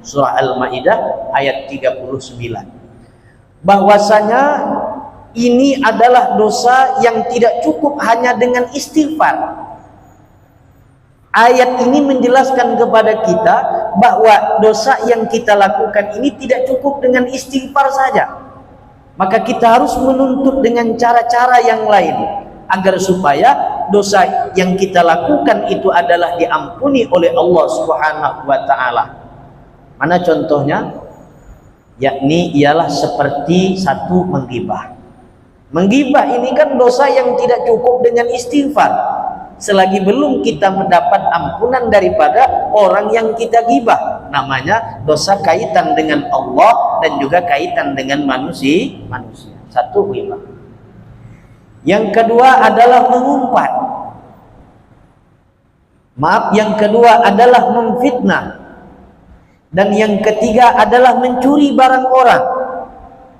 Surah Al-Maidah ayat 39. Bahwasanya ini adalah dosa yang tidak cukup hanya dengan istighfar. Ayat ini menjelaskan kepada kita bahwa dosa yang kita lakukan ini tidak cukup dengan istighfar saja. Maka kita harus menuntut dengan cara-cara yang lain agar supaya dosa yang kita lakukan itu adalah diampuni oleh Allah Subhanahu wa taala. Mana contohnya? Yakni ialah seperti satu menggibah. Menggibah ini kan dosa yang tidak cukup dengan istighfar selagi belum kita mendapat ampunan daripada orang yang kita gibah. Namanya dosa kaitan dengan Allah dan juga kaitan dengan manusia. Satu gibah. Yang kedua adalah mengumpat. Maaf, yang kedua adalah memfitnah. Dan yang ketiga adalah mencuri barang orang.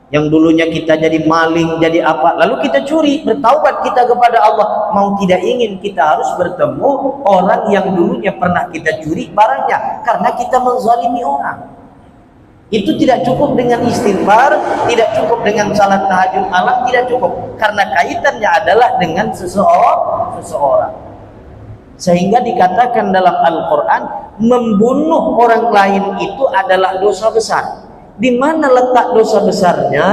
Yang dulunya kita jadi maling, jadi apa, lalu kita curi, bertaubat kita kepada Allah. Mau tidak ingin kita harus bertemu orang yang dulunya pernah kita curi barangnya, karena kita menzalimi orang. Itu tidak cukup dengan istighfar, tidak cukup dengan salat tahajud malam, tidak cukup, karena kaitannya adalah dengan seseorang. Sehingga dikatakan dalam Al-Quran, membunuh orang lain itu adalah dosa besar. Di mana letak dosa besarnya?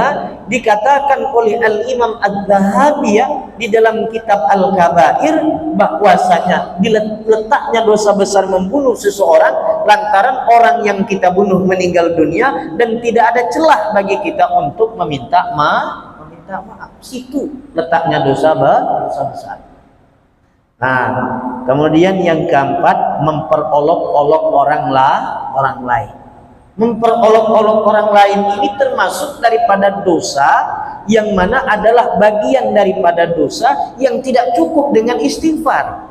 Dikatakan oleh Al-Imam Adz-Dzahabi di dalam kitab Al-Kabair, bahwasanya letaknya dosa besar membunuh seseorang lantaran orang yang kita bunuh meninggal dunia dan tidak ada celah bagi kita untuk meminta maaf. Situ letaknya dosa besar. Nah, kemudian yang keempat, memperolok-olok orang lain. Memperolok-olok orang lain ini termasuk daripada dosa yang mana adalah bagian daripada dosa yang tidak cukup dengan istighfar.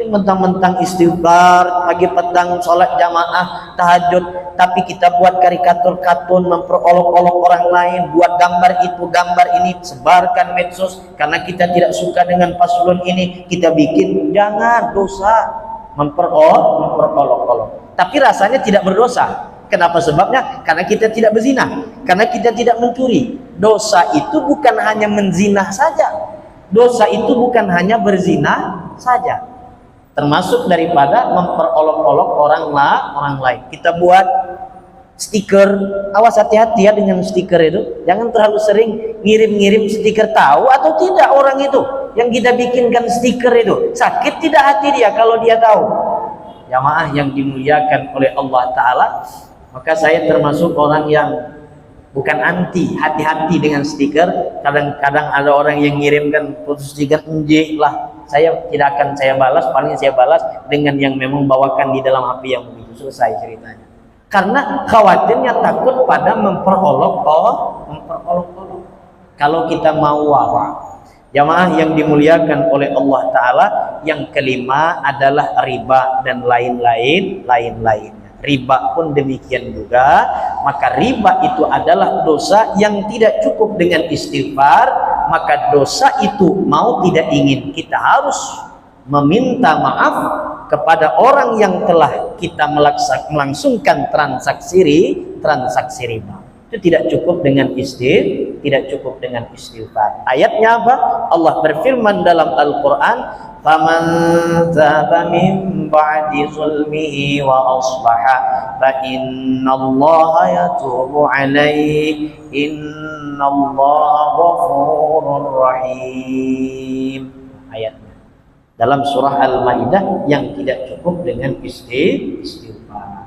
Mentang-mentang istighfar pagi petang sholat jamaah tahajud, tapi kita buat karikatur kartun memperolok-olok orang lain, buat gambar itu gambar ini, sebarkan medsos karena kita tidak suka dengan paslon ini, kita bikin. Jangan, dosa memperolok-olok. Tapi rasanya tidak berdosa. Kenapa sebabnya? Karena kita tidak berzina, karena kita tidak mencuri. Dosa itu bukan hanya menzinah saja, dosa itu bukan hanya berzina saja, termasuk daripada memperolok-olok orang lain. Kita buat stiker, awas hati-hati ya dengan stiker itu, jangan terlalu sering ngirim-ngirim stiker. Tahu atau tidak orang itu yang kita bikinkan stiker itu, sakit tidak hati dia kalau dia tahu? Jamaah yang dimuliakan oleh Allah Ta'ala, maka saya termasuk orang yang bukan anti, hati-hati dengan stiker. Kadang-kadang ada orang yang ngirimkan foto stiker enjek lah, saya tidak akan saya balas, paling saya balas dengan yang memang bawakan di dalam HP yang begitu, selesai ceritanya. Karena khawatirnya takut pada memperolok-olok. Kalau kita mau wara, jamaah yang dimuliakan oleh Allah Ta'ala, yang kelima adalah riba dan lain-lainnya. Riba pun demikian juga. Maka riba itu adalah dosa yang tidak cukup dengan istighfar. Maka dosa itu mau tidak ingin kita harus meminta maaf kepada orang yang telah kita melangsungkan transaksi riba. Itu tidak cukup dengan istighfar. Ayatnya apa? Allah berfirman dalam Al-Quran, "Faman taba min ba'di zulmihi wa aslaha fa innallaha yatubu 'alaihi innallaha ghafurur rahim." Ayatnya dalam surah Al-Maidah yang tidak cukup dengan istighfar.